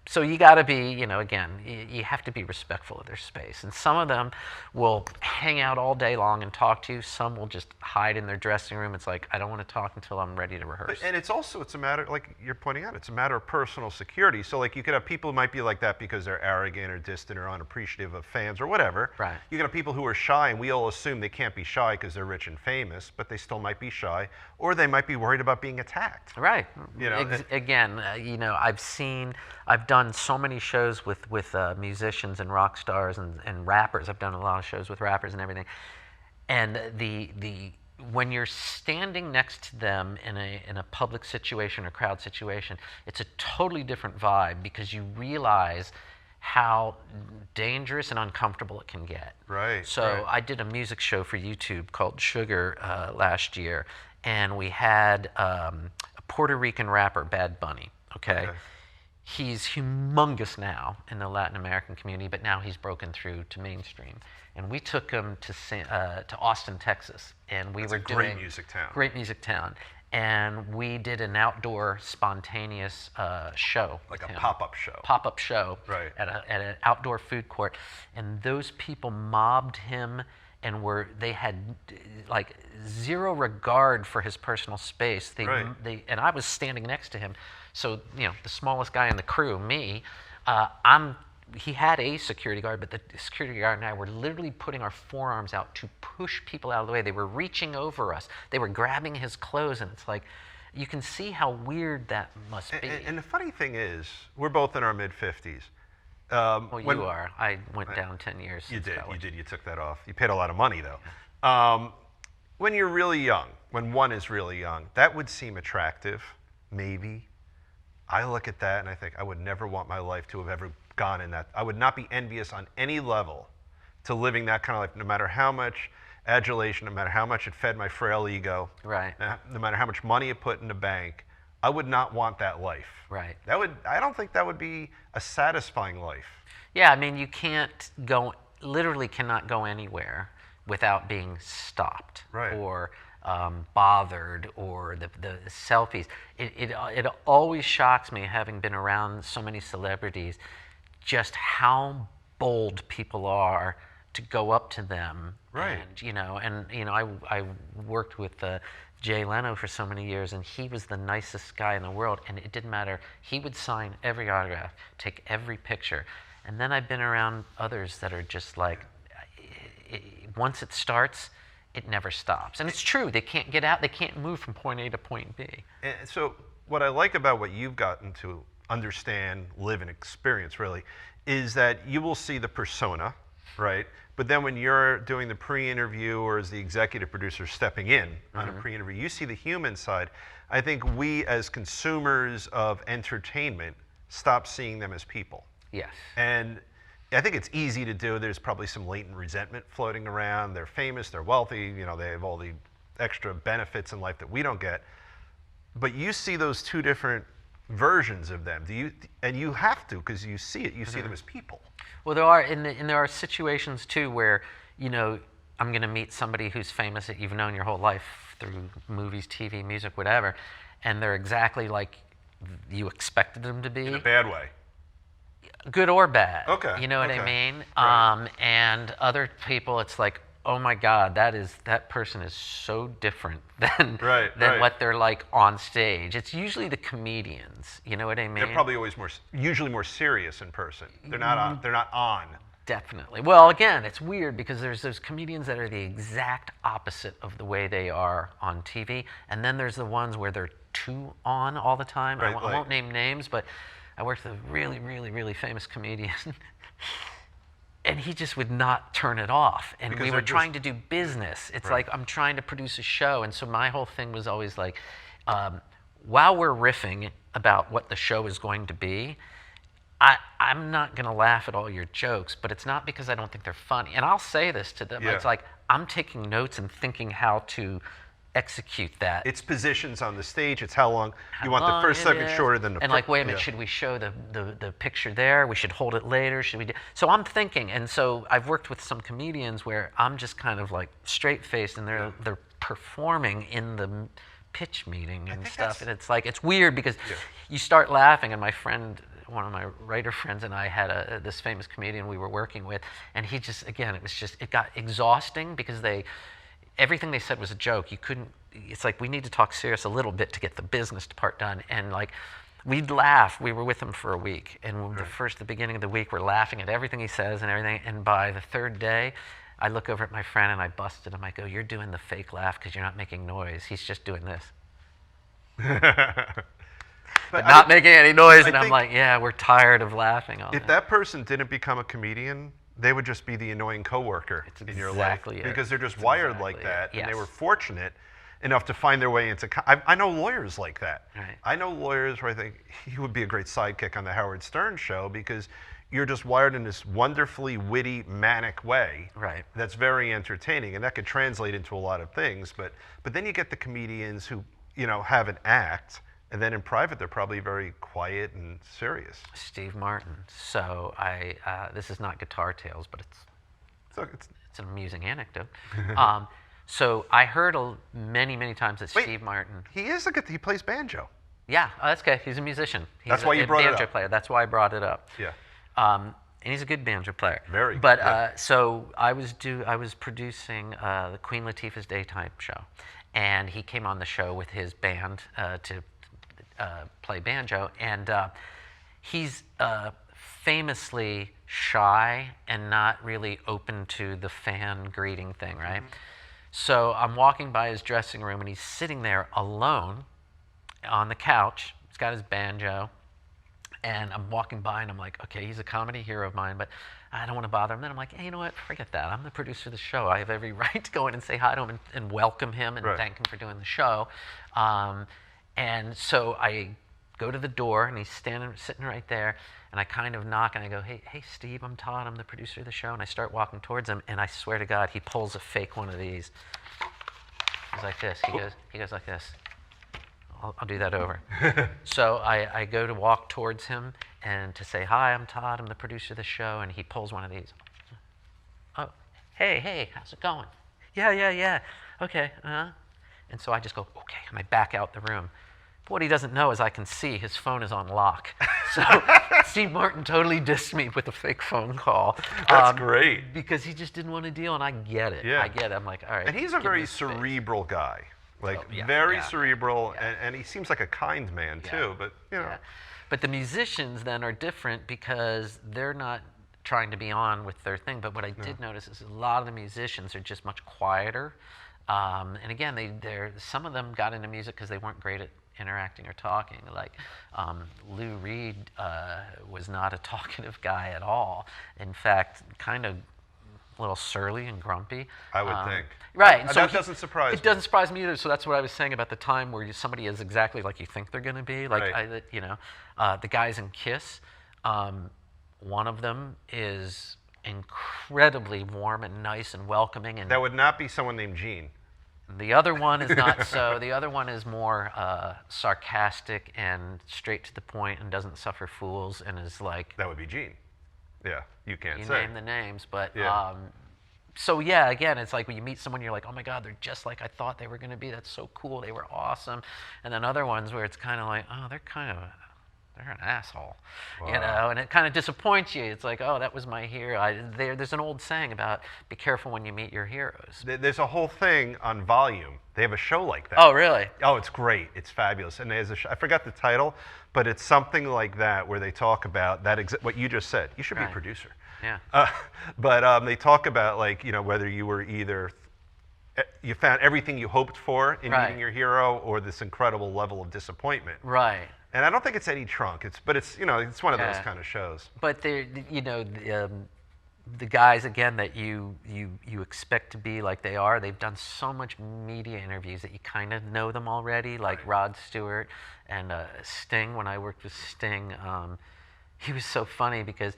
So you got to be, again, you have to be respectful of their space. And some of them will hang out all day long and talk to you. Some will just hide in their dressing room. It's like, I don't want to talk until I'm ready to rehearse. And it's a matter, like you're pointing out, it's a matter of personal security. So like you could have people who might be like that because they're arrogant or distant or unappreciative of fans or whatever. Right. You could have people who are shy, and we all assume they can't be shy because they're rich and famous, but they still might be shy, or they might be worried about being attacked. Right. Again, I've done so many shows with musicians and rock stars and rappers. I've done a lot of shows with rappers and everything. And when you're standing next to them in a public situation or crowd situation, it's a totally different vibe because you realize how dangerous and uncomfortable it can get. Right. So I did a music show for YouTube called Sugar last year, and we had a Puerto Rican rapper, Bad Bunny. Okay. He's humongous now in the Latin American community, but now he's broken through to mainstream. And we took him to Austin, Texas, and we were doing great music town. Great music town, and we did an outdoor, spontaneous show, like a pop-up show. Pop-up show, right? At an outdoor food court, and those people mobbed him, and they had like zero regard for his personal space. And I was standing next to him. So, the smallest guy in the crew, me, he had a security guard, but the security guard and I were literally putting our forearms out to push people out of the way. They were reaching over us. They were grabbing his clothes, and it's like, you can see how weird that must be. And the funny thing is, we're both in our mid-50s. Well, you are. I went down 10 years. You did. You took that off. You paid a lot of money, though. When you're really young, when one is really young, that would seem attractive, maybe. I look at that and I think I would never want my life to have ever gone in that. I would not be envious on any level to living that kind of life, no matter how much adulation, no matter how much it fed my frail ego, right? No matter how much money it put in the bank, I would not want that life. Right. I don't think that would be a satisfying life. Yeah, I mean, you literally cannot go anywhere without being stopped. Right. Or bothered, or the selfies. It always shocks me, having been around so many celebrities, just how bold people are to go up to them. Right. And I worked with Jay Leno for so many years, and he was the nicest guy in the world, and it didn't matter. He would sign every autograph, take every picture. And then I've been around others that are just like, once it starts, it never stops. And it's true, they can't get out, they can't move from point A to point B. And so what I like about what you've gotten to understand, live, and experience really is that you will see the persona, right? But then when you're doing the pre-interview or as the executive producer stepping in on a pre-interview, you see the human side. I think we as consumers of entertainment stop seeing them as people. Yes. And I think it's easy to do. There's probably some latent resentment floating around. They're famous, they're wealthy, you know, they have all the extra benefits in life that we don't get. But you see those two different versions of them. And you have to, because you see it. You see them as people. Well, there are situations too where, you know, I'm going to meet somebody who's famous that you've known your whole life through movies, TV, music, whatever, and they're exactly like you expected them to be. In a bad way. Good or bad. Okay. You know what I mean? Right. And other people, it's like, oh my God, that person is so different than what they're like on stage. It's usually the comedians. You know what I mean? They're probably always usually more serious in person. They're not on. They're not on. Definitely. Well, again, it's weird because there's those comedians that are the exact opposite of the way they are on TV, and then there's the ones where they're too on all the time. Right, I won't name names, but I worked with a really, really, really famous comedian, and he just would not turn it off. And Because we were trying to do business. It's like I'm trying to produce a show, and so my whole thing was always like, while we're riffing about what the show is going to be, I'm not going to laugh at all your jokes, but it's not because I don't think they're funny. And I'll say this to them. Yeah. It's like I'm taking notes and thinking how to execute that. It's positions on the stage. It's how long you want the first segment shorter than the and like, wait a minute, should we show the picture there? We should hold it later. Should we do? So I'm thinking, and so I've worked with some comedians where I'm just kind of like straight faced, and they're performing in the pitch meeting and stuff, and it's like it's weird because you start laughing, and my friend, one of my writer friends, and I had this famous comedian we were working with, and he just, again, it got exhausting because everything they said was a joke. You couldn't, it's like we need to talk serious a little bit to get the business part done, and like we'd laugh. We were with him for a week, and the beginning of the week, we're laughing at everything he says and everything, and by the third day, I look over at my friend and I busted him. I go, "You're doing the fake laugh because you're not making noise. He's just doing this." But not making any noise, and I'm like, yeah, we're tired of laughing on it. If that person didn't become a comedian, they would just be the annoying coworker in your life. Because they're just wired like that, and they were fortunate enough to find their way into... I know lawyers like that. Right. I know lawyers where I think he would be a great sidekick on the Howard Stern show because you're just wired in this wonderfully witty, manic way that's very entertaining, and that could translate into a lot of things. But then you get the comedians who, you know, have an act, and then in private, they're probably very quiet and serious. Steve Martin. So this is not Guitar Tales, but it's an amusing anecdote. So I heard many times that Steve Martin. He plays banjo. Yeah, that's good. He's a musician. That's why you brought it up. Banjo player. That's why I brought it up. Yeah. And he's a good banjo player. Very. But so I was producing the Queen Latifah's daytime show, and he came on the show with his band to play banjo, and he's famously shy and not really open to the fan greeting thing, right? Mm-hmm. So I'm walking by his dressing room, and he's sitting there alone on the couch. He's got his banjo, and I'm walking by, and I'm like, okay, he's a comedy hero of mine, but I don't want to bother him. Then I'm like, hey, you know what? Forget that. I'm the producer of the show. I have every right to go in and say hi to him and welcome him and thank him for doing the show. And so I go to the door, and he's sitting right there, and I kind of knock, and I go, hey, Steve, I'm Todd. I'm the producer of the show. And I start walking towards him, and I swear to God, he pulls a fake one of these. He's like this. He goes like this. I'll do that over. So I go to walk towards him and to say, hi, I'm Todd. I'm the producer of the show. And he pulls one of these. Oh, hey, how's it going? Yeah. Okay, And so I just go, okay, and I back out the room. But what he doesn't know is I can see his phone is on lock. So Steve Martin totally dissed me with a fake phone call. That's great. Because he just didn't want to deal, and I get it. Yeah. I get it. I'm like, all right. And he's a very cerebral guy. Very cerebral, and he seems like a kind man, too. But, you know. Yeah. But the musicians then are different because they're not trying to be on with their thing. But what I did notice is a lot of the musicians are just much quieter. And again, some of them got into music because they weren't great interacting or talking. Like Lou Reed was not a talkative guy at all. In fact, kind of a little surly and grumpy. I would think. Right. So that doesn't surprise me. It doesn't surprise me either. So that's what I was saying about the time where somebody is exactly like you think they're going to be. Like, right. The guys in Kiss, one of them is incredibly warm and nice and welcoming. And that would not be someone named Gene. the other one is not so. The other one is more sarcastic and straight to the point and doesn't suffer fools and is like... That would be Gene. Yeah, you can't You say. name the names, but... Yeah. So yeah, again, it's like when you meet someone, you're like, oh my God, they're just like I thought they were going to be. That's so cool. They were awesome. And then other ones where it's kind of like, oh, they're an asshole, Wow. and it kind of disappoints you. It's like, oh, that was my hero. There's an old saying about be careful when you meet your heroes. There's a whole thing on Volume. They have a show like that. Oh, really? Oh, it's great. It's fabulous. And there's I forgot the title, but it's something like that where they talk about that what you just said. You should be a producer. Yeah. But they talk about whether you were either you found everything you hoped for in meeting your hero or this incredible level of disappointment. Right. And I don't think it's Eddie Trunk. It's it's one of those kind of shows. But they're the guys again that you expect to be like they are. They've done so much media interviews that you kind of know them already. Like Rod Stewart and Sting. When I worked with Sting, he was so funny because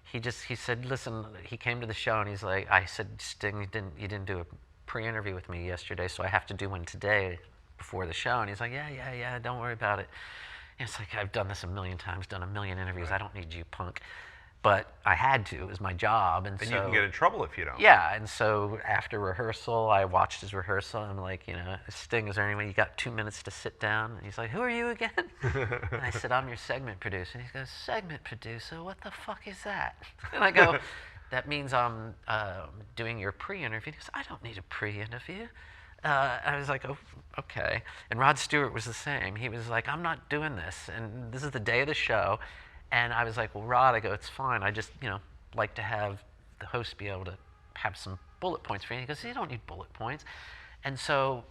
he said, listen, he came to the show and he's like, I said, Sting, you didn't do a pre-interview with me yesterday, so I have to do one today before the show. And he's like, yeah, don't worry about it. And it's like, I've done this a million times, done a million interviews. I don't need you, punk. But I had to. It was my job. And so, you can get in trouble if you don't. Yeah. And so after rehearsal, I watched his rehearsal. And I'm like, Sting, is there any way you got 2 minutes to sit down? And he's like, who are you again? And I said, I'm your segment producer. And he goes, segment producer? What the fuck is that? And I go, that means I'm doing your pre-interview. He goes, I don't need a pre-interview. I was like, oh, okay. And Rod Stewart was the same. He was like, I'm not doing this. And this is the day of the show. And I was like, well, Rod, I go, it's fine. I just, like to have the host be able to have some bullet points for you. He goes, you don't need bullet points. And so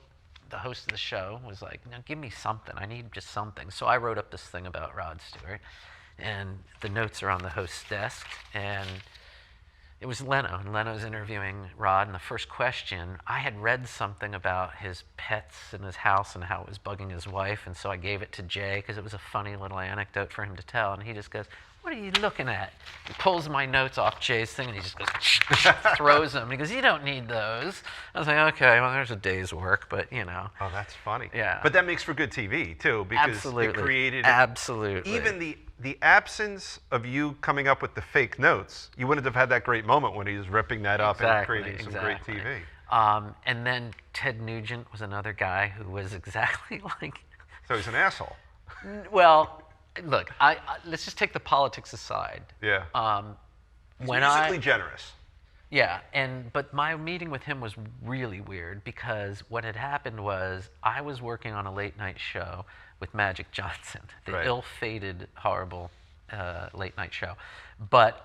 the host of the show was like, no, give me something. I need just something. So I wrote up this thing about Rod Stewart. And the notes are on the host's desk. And it was Leno, and Leno's interviewing Rod, and the first question, I had read something about his pets in his house and how it was bugging his wife, and so I gave it to Jay because it was a funny little anecdote for him to tell, and he just goes, what are you looking at? He pulls my notes off Jay's thing, and he just goes, throws them. He goes, you don't need those. I was like, okay, well, there's a day's work, but, Oh, that's funny. Yeah. But that makes for good TV, too, because it created... Absolutely. Even the absence of you coming up with the fake notes, you wouldn't have had that great moment when he was ripping that up and creating some great TV. And then Ted Nugent was another guy who was exactly like... So he's an asshole. Well... Look, let's just take the politics aside. Yeah. He's when musically generous. Yeah, but my meeting with him was really weird because what had happened was I was working on a late night show with Magic Johnson, the ill-fated, horrible late night show. But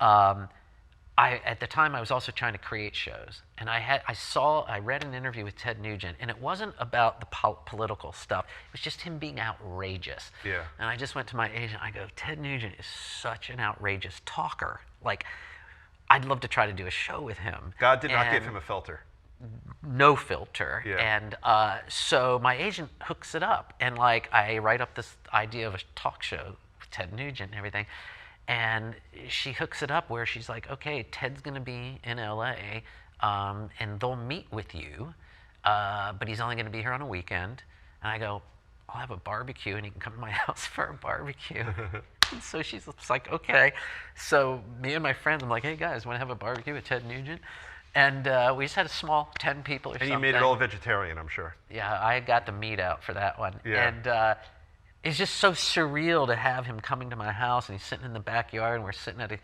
at the time I was also trying to create shows, and I read an interview with Ted Nugent, and it wasn't about the political stuff. It was just him being outrageous. Yeah. And I just went to my agent. I go, Ted Nugent is such an outrageous talker. Like, I'd love to try to do a show with him. God did not give him a filter. No filter. Yeah. And so my agent hooks it up, and like I write up this idea of a talk show with Ted Nugent and everything. And she hooks it up where she's like, okay, Ted's going to be in L.A., and they'll meet with you, but he's only going to be here on a weekend. And I go, I'll have a barbecue, and he can come to my house for a barbecue. And so she's like, okay. So me and my friends, I'm like, hey, guys, want to have a barbecue with Ted Nugent? And we just had a small 10 people or something. And you made it all vegetarian, I'm sure. Yeah, I got the meat out for that one. Yeah. And it's just so surreal to have him coming to my house, and he's sitting in the backyard, and we're sitting at a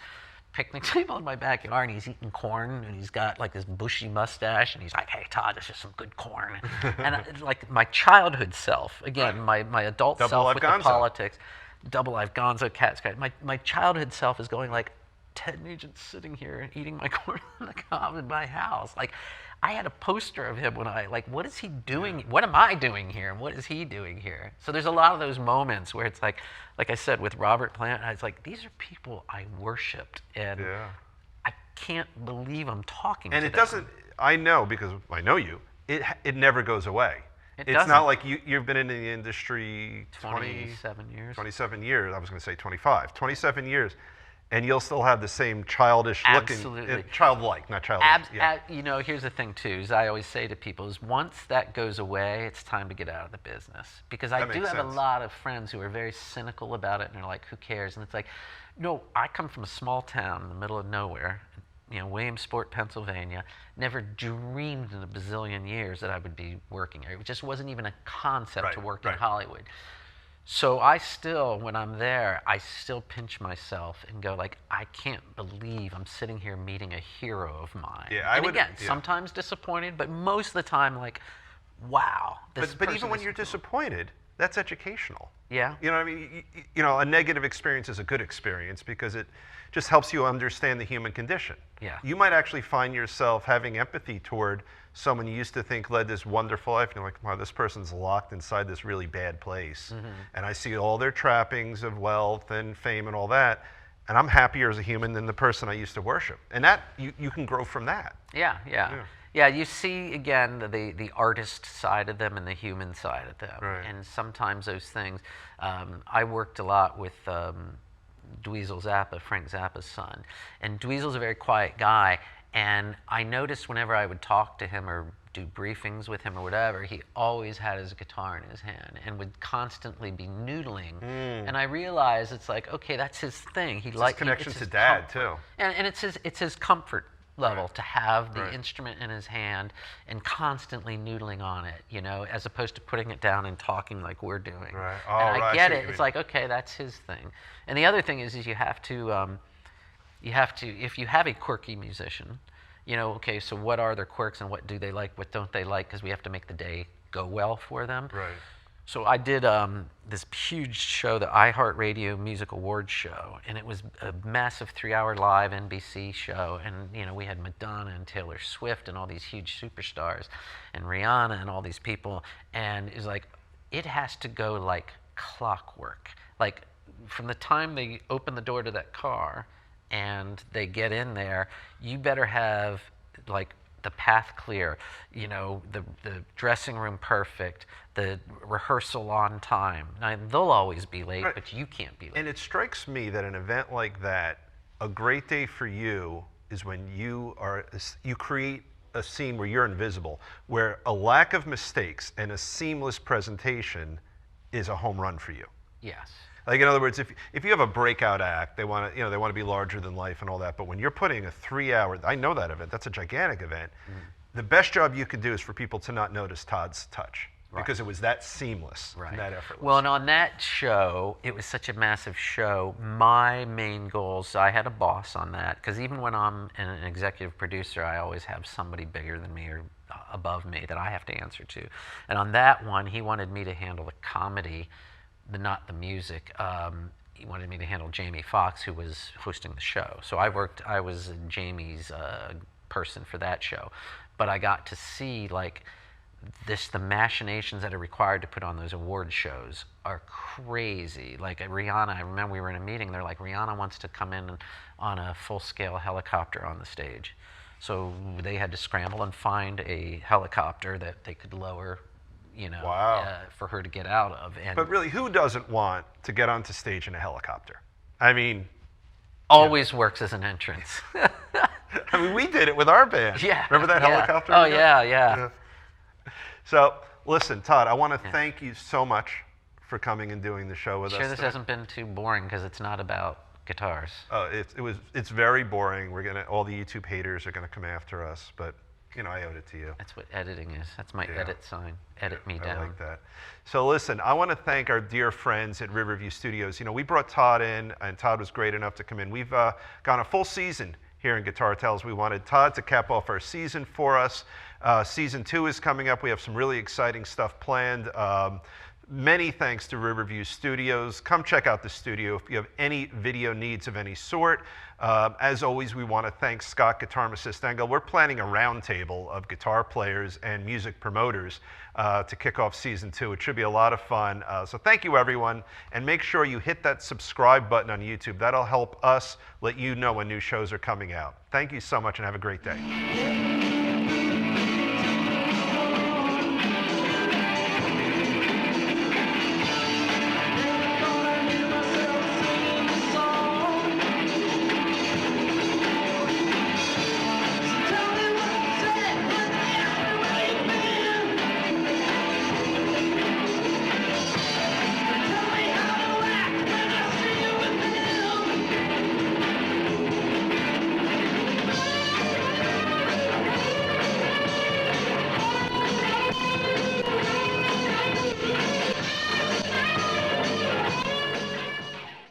picnic table in my backyard, and he's eating corn, and he's got like this bushy mustache, and he's like, hey, Todd, this is some good corn. And like my childhood self, again, my adult self with the politics, double life, gonzo, cat scratch, my childhood self is going like, Ted Nugent's sitting here and eating my corn on the cob in my house. Like, I had a poster of him when what is he doing? What am I doing here? And what is he doing here? So there's a lot of those moments where it's like I said, with Robert Plant, I was like, these are people I worshipped. And I can't believe I'm talking to them. And it doesn't, I know, because I know you, it never goes away. It's doesn't. not like you've been in the industry 27 years. 27 years. I was going to say 25. 27 years. And you'll still have the same childish Absolutely. looking, childlike, not childish. You know, here's the thing too, is I always say to people is once that goes away, it's time to get out of the business. Because I do have a lot of friends who are very cynical about it and they're like, who cares? And it's like, no, I come from a small town in the middle of nowhere, you know, Williamsport, Pennsylvania, never dreamed in a bazillion years that I would be working there. It just wasn't even a concept to work in Hollywood. So I still, when I'm there, I still pinch myself and go like, I can't believe I'm sitting here meeting a hero of mine. Yeah, I would, again, sometimes disappointed, but most of the time like, wow. But even when you're disappointed, that's educational. Yeah. You know what I mean? You know, a negative experience is a good experience because it just helps you understand the human condition. Yeah. You might actually find yourself having empathy toward someone you used to think led this wonderful life, and you're like, wow, this person's locked inside this really bad place. And I see all their trappings of wealth and fame and all that, and I'm happier as a human than the person I used to worship. And that, you can grow from that. Yeah, you see, again, the artist side of them and the human side of them. Right. And sometimes those things, I worked a lot with Dweezil Zappa, Frank Zappa's son. And Dweezil's a very quiet guy. And I noticed whenever I would talk to him or do briefings with him or whatever, he always had his guitar in his hand and would constantly be noodling. And I realized it's like, okay, that's his thing. He likes connection to Dad too. And it's his comfort level to have the instrument in his hand and constantly noodling on it, you know, as opposed to putting it down and talking like we're doing. Right. And I get it. It's like, okay, that's his thing. And the other thing is you have to, if you have a quirky musician, you know, okay, so what are their quirks and what do they like, what don't they like, because we have to make the day go well for them. Right. So I did this huge show, the iHeartRadio Music Awards show, and it was a massive 3-hour live NBC show, and you know we had Madonna and Taylor Swift and all these huge superstars, and Rihanna and all these people, and it was like, it has to go like clockwork. Like from the time they open the door to that car and they get in there, you better have like the path clear, you know, the dressing room perfect, the rehearsal on time. Now, they'll always be late, but you can't be late. And it strikes me that an event like that, a great day for you is when you create a scene where you're invisible, where a lack of mistakes and a seamless presentation is a home run for you. Yes. Like in other words, if you have a breakout act, they want to be larger than life and all that. But when you're putting a 3-hour, I know that event. That's a gigantic event. The best job you can do is for people to not notice Todd's touch because it was that seamless and that effortless. Well, and on that show, it was such a massive show. My main goals, I had a boss on that because even when I'm an executive producer, I always have somebody bigger than me or above me that I have to answer to. And on that one, he wanted me to handle the comedy, not the music. He wanted me to handle Jamie Foxx, who was hosting the show. So I was Jamie's person for that show. But I got to see like the machinations that are required to put on those award shows are crazy. Like Rihanna, I remember we were in a meeting, they're like, Rihanna wants to come in on a full-scale helicopter on the stage. So they had to scramble and find a helicopter that they could lower, you know, for her to get out of. But really, who doesn't want to get onto stage in a helicopter? I mean, always works as an entrance. I mean, we did it with our band. Yeah. Remember that helicopter? Oh, yeah. So, listen, Todd, I want to thank you so much for coming and doing the show with us. Sure, this hasn't been too boring because it's not about guitars. Oh, it's very boring. All the YouTube haters are gonna come after us, but you know, I owed it to you. That's what editing is. That's my edit sign. Edit me down. I like that. So listen, I want to thank our dear friends at Riverview Studios. You know, we brought Todd in, and Todd was great enough to come in. We've gone a full season here in Guitar Tales. We wanted Todd to cap off our season for us. Season 2 is coming up. We have some really exciting stuff planned. Many thanks to Riverview Studios. Come check out the studio if you have any video needs of any sort. As always, we want to thank Scott Guitarmist Stengel. We're planning a roundtable of guitar players and music promoters to kick off season 2. It should be a lot of fun. So thank you, everyone. And make sure you hit that subscribe button on YouTube. That'll help us let you know when new shows are coming out. Thank you so much and have a great day.